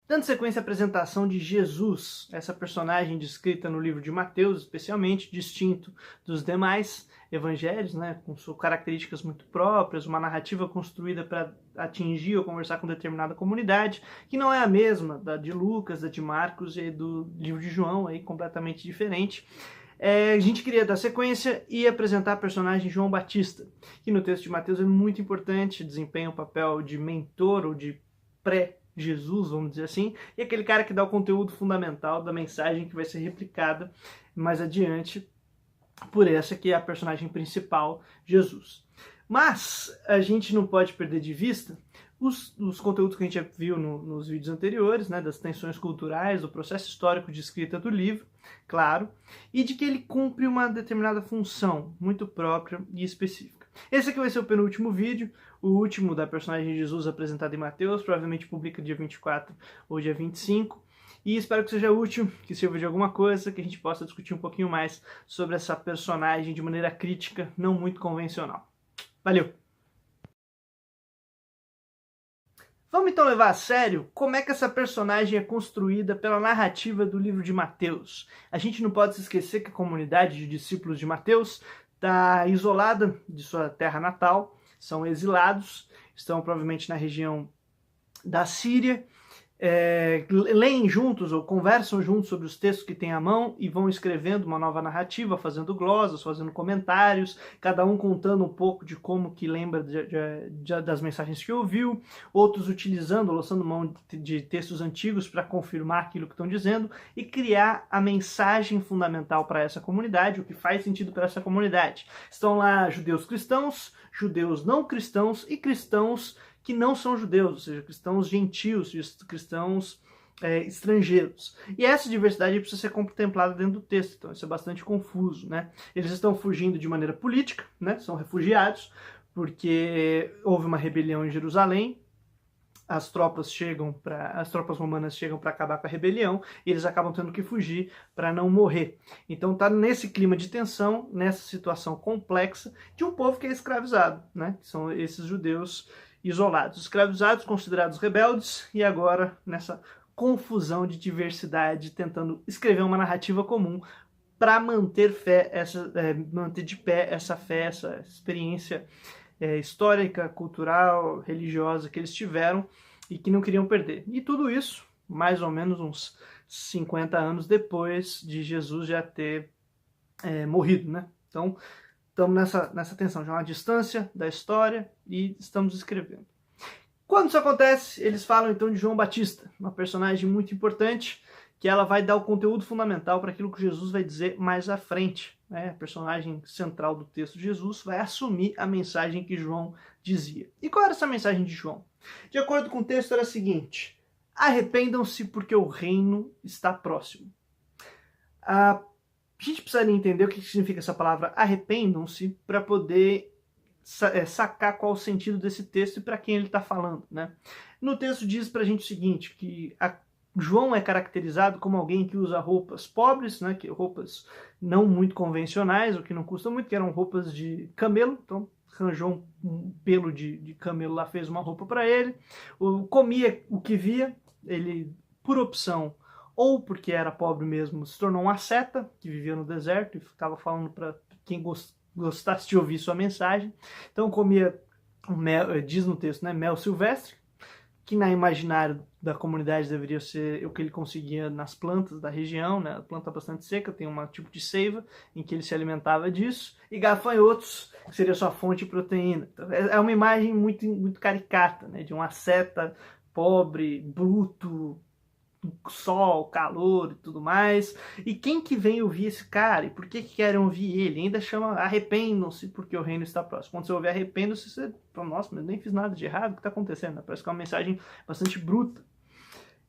Dando sequência à apresentação de Jesus, essa personagem descrita no livro de Mateus, especialmente, distinto dos demais evangelhos, né, com suas características muito próprias, uma narrativa construída para atingir ou conversar com determinada comunidade, que não é a mesma da de Lucas, da de Marcos e do livro de João, aí completamente diferente. A gente queria dar sequência e apresentar a personagem João Batista, que no texto de Mateus é muito importante, desempenha o papel de mentor ou de pré-Jesus, vamos dizer assim, e aquele cara que dá o conteúdo fundamental da mensagem que vai ser replicada mais adiante por essa que é a personagem principal, Jesus. Mas a gente não pode perder de vista os conteúdos que a gente já viu nos vídeos anteriores, né, das tensões culturais, do processo histórico de escrita do livro, claro, e de que ele cumpre uma determinada função muito própria e específica. Esse aqui vai ser o penúltimo vídeo, o último da personagem de Jesus apresentado em Mateus, provavelmente publica dia 24 ou dia 25, e espero que seja útil, que sirva de alguma coisa, que a gente possa discutir um pouquinho mais sobre essa personagem de maneira crítica, não muito convencional. Valeu! Vamos então levar a sério como é que essa personagem é construída pela narrativa do livro de Mateus. A gente não pode se esquecer que a comunidade de discípulos de Mateus está isolada de sua terra natal, são exilados, estão provavelmente na região da Síria, leem juntos ou conversam juntos sobre os textos que têm à mão e vão escrevendo uma nova narrativa, fazendo glosas, fazendo comentários, cada um contando um pouco de como que lembra das mensagens que ouviu, outros utilizando, lançando mão de textos antigos para confirmar aquilo que estão dizendo e criar a mensagem fundamental para essa comunidade, o que faz sentido para essa comunidade. Estão lá judeus cristãos, judeus não cristãos e cristãos que não são judeus, ou seja, cristãos gentios, cristãos estrangeiros. E essa diversidade precisa ser contemplada dentro do texto, então isso é bastante confuso, né? Eles estão fugindo de maneira política, né? São refugiados, porque houve uma rebelião em Jerusalém, as tropas romanas chegam para acabar com a rebelião e eles acabam tendo que fugir para não morrer. Então tá nesse clima de tensão, nessa situação complexa de um povo que é escravizado, né? Que são esses judeus isolados, escravizados, considerados rebeldes, e agora nessa confusão de diversidade, tentando escrever uma narrativa comum para manter manter de pé essa fé, essa experiência histórica, cultural, religiosa que eles tiveram e que não queriam perder. E tudo isso, mais ou menos uns 50 anos depois de Jesus já ter morrido, né? Então, estamos nessa tensão, já uma distância da história e estamos escrevendo. Quando isso acontece, eles falam então de João Batista, uma personagem muito importante, que ela vai dar o conteúdo fundamental para aquilo que Jesus vai dizer mais à frente. Né? A personagem central do texto de Jesus vai assumir a mensagem que João dizia. E qual era essa mensagem de João? De acordo com o texto, era a seguinte: arrependam-se porque o reino está próximo. A gente precisaria entender o que significa essa palavra arrependam-se para poder sacar qual o sentido desse texto e para quem ele está falando. Né? No texto diz para a gente o seguinte, que João é caracterizado como alguém que usa roupas pobres, né, que roupas não muito convencionais, o que não custa muito, que eram roupas de camelo, então arranjou um pelo de camelo lá, fez uma roupa para ele, comia o que via, ele, por opção, ou porque era pobre mesmo, se tornou um asceta, que vivia no deserto e ficava falando para quem gostasse de ouvir sua mensagem. Então comia mel, diz no texto, né, mel silvestre, que na imaginário da comunidade deveria ser o que ele conseguia nas plantas da região, né, a planta bastante seca, tem um tipo de seiva em que ele se alimentava disso, e gafanhotos, que seria sua fonte de proteína. Então, é uma imagem muito, muito caricata, né, de um asceta pobre, bruto, sol, calor e tudo mais. E quem que vem ouvir esse cara? E por que querem ouvir ele? Ainda chama arrependam-se porque o reino está próximo. Quando você ouvir arrependam-se, você fala, nossa, mas eu nem fiz nada de errado, o que está acontecendo? Parece que é uma mensagem bastante bruta.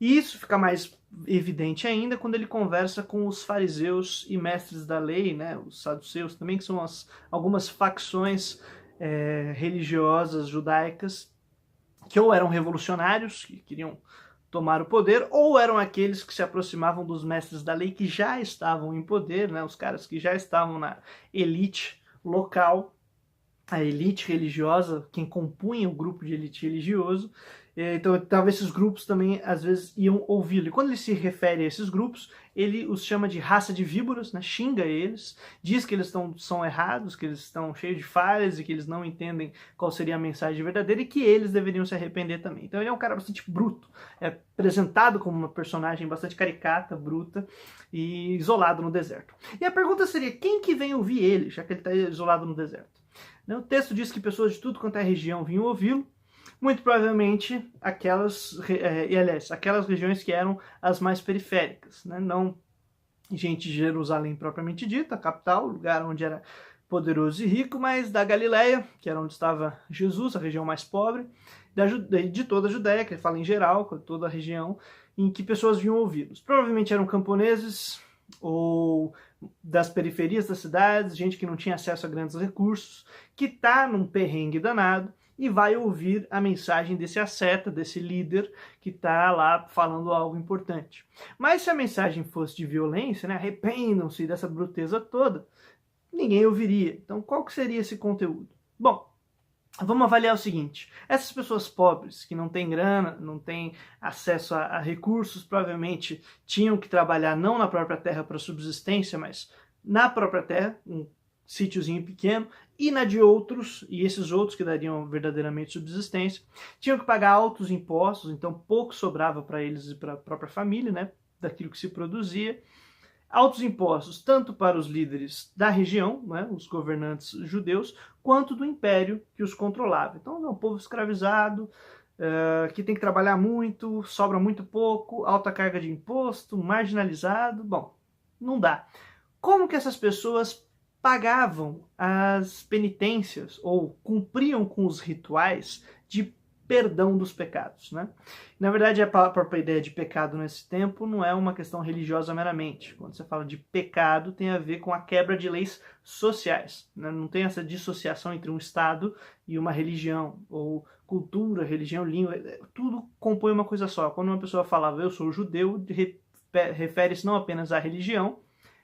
E isso fica mais evidente ainda quando ele conversa com os fariseus e mestres da lei, né, os saduceus também, que são algumas facções religiosas judaicas que ou eram revolucionários, que queriam tomar o poder, ou eram aqueles que se aproximavam dos mestres da lei que já estavam em poder, né, os caras que já estavam na elite local, a elite religiosa, quem compunha o grupo de elite religioso, Então, talvez esses grupos também, às vezes, iam ouvi-lo. E quando ele se refere a esses grupos, ele os chama de raça de víboras, né? Xinga eles, diz que eles são errados, que eles estão cheios de falhas e que eles não entendem qual seria a mensagem verdadeira e que eles deveriam se arrepender também. Então ele é um cara bastante bruto, é apresentado como uma personagem bastante caricata, bruta e isolado no deserto. E a pergunta seria, quem que vem ouvir ele, já que ele está isolado no deserto? O texto diz que pessoas de tudo quanto é região vinham ouvi-lo, muito provavelmente aquelas regiões que eram as mais periféricas, né? Não gente de Jerusalém propriamente dita, a capital, o lugar onde era poderoso e rico, mas da Galileia, que era onde estava Jesus, a região mais pobre, de toda a Judéia, que ele fala em geral, toda a região, em que pessoas vinham ouvi-los. Provavelmente eram camponeses ou das periferias das cidades, gente que não tinha acesso a grandes recursos, que está num perrengue danado, e vai ouvir a mensagem desse asceta, desse líder que está lá falando algo importante. Mas se a mensagem fosse de violência, né, arrependam-se dessa bruteza toda, ninguém ouviria. Então qual que seria esse conteúdo? Bom, vamos avaliar o seguinte, essas pessoas pobres, que não têm grana, não têm acesso a recursos, provavelmente tinham que trabalhar não na própria terra para subsistência, mas na própria terra, um sítiozinho pequeno, e na de outros, e esses outros que dariam verdadeiramente subsistência, tinham que pagar altos impostos, então pouco sobrava para eles e para a própria família, né, daquilo que se produzia. Altos impostos tanto para os líderes da região, né, os governantes judeus, quanto do império que os controlava. Então é um povo escravizado, que tem que trabalhar muito, sobra muito pouco, alta carga de imposto, marginalizado. Bom, não dá. Como que essas pessoas pagavam as penitências ou cumpriam com os rituais de perdão dos pecados, né? Na verdade, a própria ideia de pecado nesse tempo não é uma questão religiosa meramente. Quando você fala de pecado, tem a ver com a quebra de leis sociais, né? Não tem essa dissociação entre um Estado e uma religião, ou cultura, religião, língua, tudo compõe uma coisa só. Quando uma pessoa falava eu sou judeu, refere-se não apenas à religião,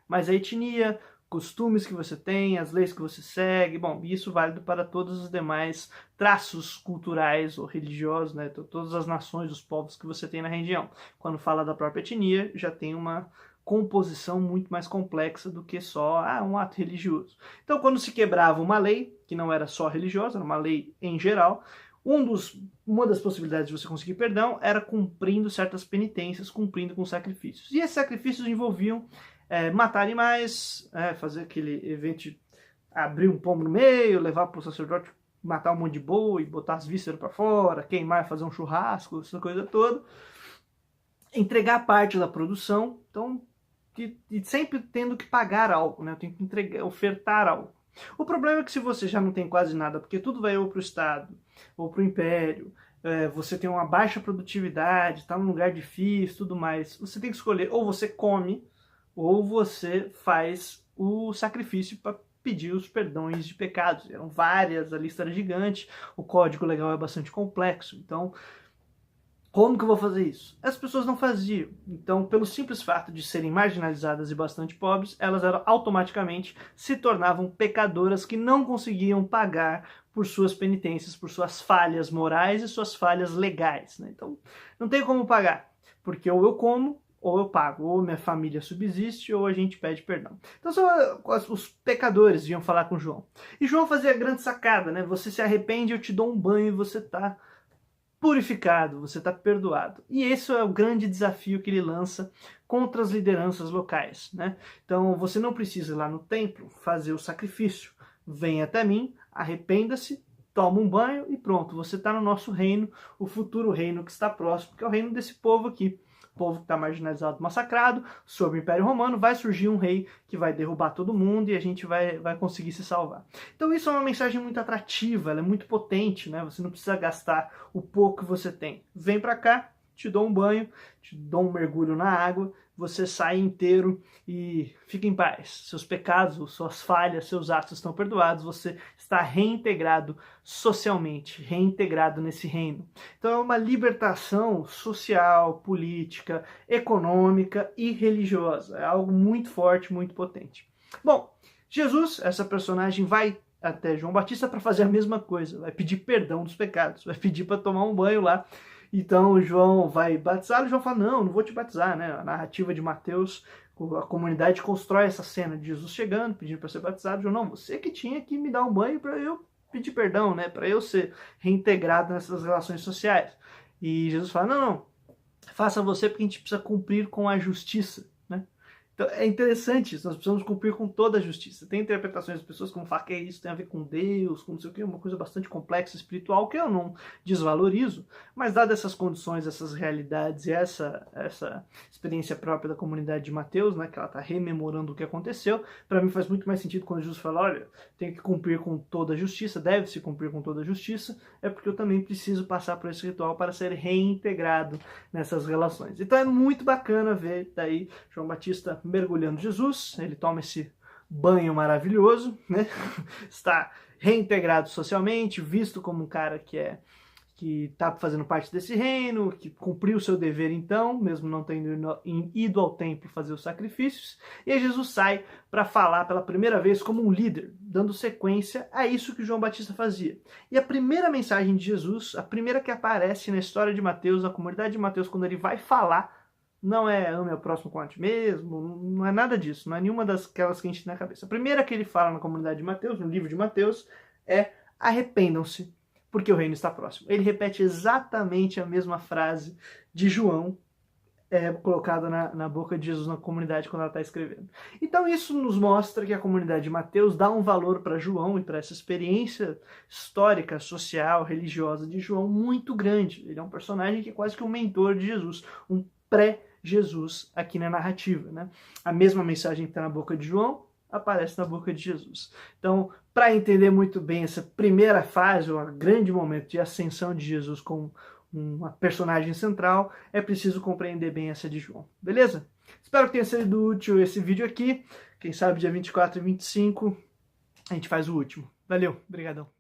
mas à etnia, costumes que você tem, as leis que você segue, bom, isso válido para todos os demais traços culturais ou religiosos, né, todas as nações, os povos que você tem na região. Quando fala da própria etnia, já tem uma composição muito mais complexa do que só um ato religioso. Então, quando se quebrava uma lei, que não era só religiosa, era uma lei em geral, uma das possibilidades de você conseguir perdão era cumprindo certas penitências, cumprindo com sacrifícios. E esses sacrifícios envolviam matar animais, fazer aquele evento de abrir um pombo no meio, levar para o sacerdote matar um monte de boi, botar as vísceras para fora, queimar, fazer um churrasco, essa coisa toda. Entregar parte da produção, então, e sempre tendo que pagar algo, né? Eu tenho que ofertar algo. O problema é que se você já não tem quase nada, porque tudo vai ou para o Estado, ou para o Império, você tem uma baixa produtividade, está num lugar difícil, tudo mais, você tem que escolher, ou você come, ou você faz o sacrifício para pedir os perdões de pecados. Eram várias, a lista era gigante, o código legal é bastante complexo. Então, como que eu vou fazer isso? As pessoas não faziam. Então, pelo simples fato de serem marginalizadas e bastante pobres, elas automaticamente se tornavam pecadoras que não conseguiam pagar por suas penitências, por suas falhas morais e suas falhas legais, né? Então, não tem como pagar, porque ou eu como, ou eu pago, ou minha família subsiste, ou a gente pede perdão. Então os pecadores iam falar com João. E João fazia a grande sacada, né? Você se arrepende, eu te dou um banho e você está purificado, você está perdoado. E esse é o grande desafio que ele lança contra as lideranças locais, né? Então você não precisa ir lá no templo fazer o sacrifício. Vem até mim, arrependa-se, toma um banho e pronto, você está no nosso reino, o futuro reino que está próximo, que é o reino desse povo aqui. Povo que está marginalizado, massacrado, sob o Império Romano, vai surgir um rei que vai derrubar todo mundo e a gente vai conseguir se salvar. Então isso é uma mensagem muito atrativa, ela é muito potente, né? Você não precisa gastar o pouco que você tem. Vem para cá, te dou um banho, te dou um mergulho na água, você sai inteiro e fica em paz. Seus pecados, suas falhas, seus atos estão perdoados, você está reintegrado socialmente, reintegrado nesse reino. Então é uma libertação social, política, econômica e religiosa. É algo muito forte, muito potente. Bom, Jesus, essa personagem, vai até João Batista para fazer a mesma coisa, vai pedir perdão dos pecados, vai pedir para tomar um banho lá. Então o João vai batizar, e o João fala, não vou te batizar, né? A narrativa de Mateus, a comunidade constrói essa cena de Jesus chegando, pedindo para ser batizado. João, não, você que tinha que me dar um banho para eu pedir perdão, né? Para eu ser reintegrado nessas relações sociais. E Jesus fala, não, faça você porque a gente precisa cumprir com a justiça. Então, é interessante isso, nós precisamos cumprir com toda a justiça. Tem interpretações das pessoas como falam que isso tem a ver com Deus, com não sei o que, uma coisa bastante complexa, espiritual, que eu não desvalorizo, mas dadas essas condições, essas realidades e essa experiência própria da comunidade de Mateus, né, que ela está rememorando o que aconteceu, para mim faz muito mais sentido quando Jesus fala, olha, tem que cumprir com toda a justiça, deve-se cumprir com toda a justiça, é porque eu também preciso passar por esse ritual para ser reintegrado nessas relações. Então é muito bacana ver daí João Batista mergulhando Jesus, ele toma esse banho maravilhoso, né? Está reintegrado socialmente, visto como um cara que está fazendo parte desse reino, que cumpriu o seu dever então, mesmo não tendo ido ao templo fazer os sacrifícios, e aí Jesus sai para falar pela primeira vez como um líder, dando sequência a isso que João Batista fazia. E a primeira mensagem de Jesus, a primeira que aparece na história de Mateus, na comunidade de Mateus, quando ele vai falar, não é ame ao próximo como a ti mesmo, não é nada disso, não é nenhuma daquelas que a gente tem na cabeça. A primeira que ele fala na comunidade de Mateus, no livro de Mateus, é arrependam-se, porque o reino está próximo. Ele repete exatamente a mesma frase de João, colocada na boca de Jesus na comunidade quando ela está escrevendo. Então isso nos mostra que a comunidade de Mateus dá um valor para João e para essa experiência histórica, social, religiosa de João muito grande. Ele é um personagem que é quase que um mentor de Jesus, um pré-Jesus aqui na narrativa, né? A mesma mensagem que está na boca de João aparece na boca de Jesus. Então, para entender muito bem essa primeira fase, um grande momento de ascensão de Jesus como uma personagem central, é preciso compreender bem essa de João. Beleza? Espero que tenha sido útil esse vídeo aqui. Quem sabe dia 24 e 25 a gente faz o último. Valeu, obrigadão.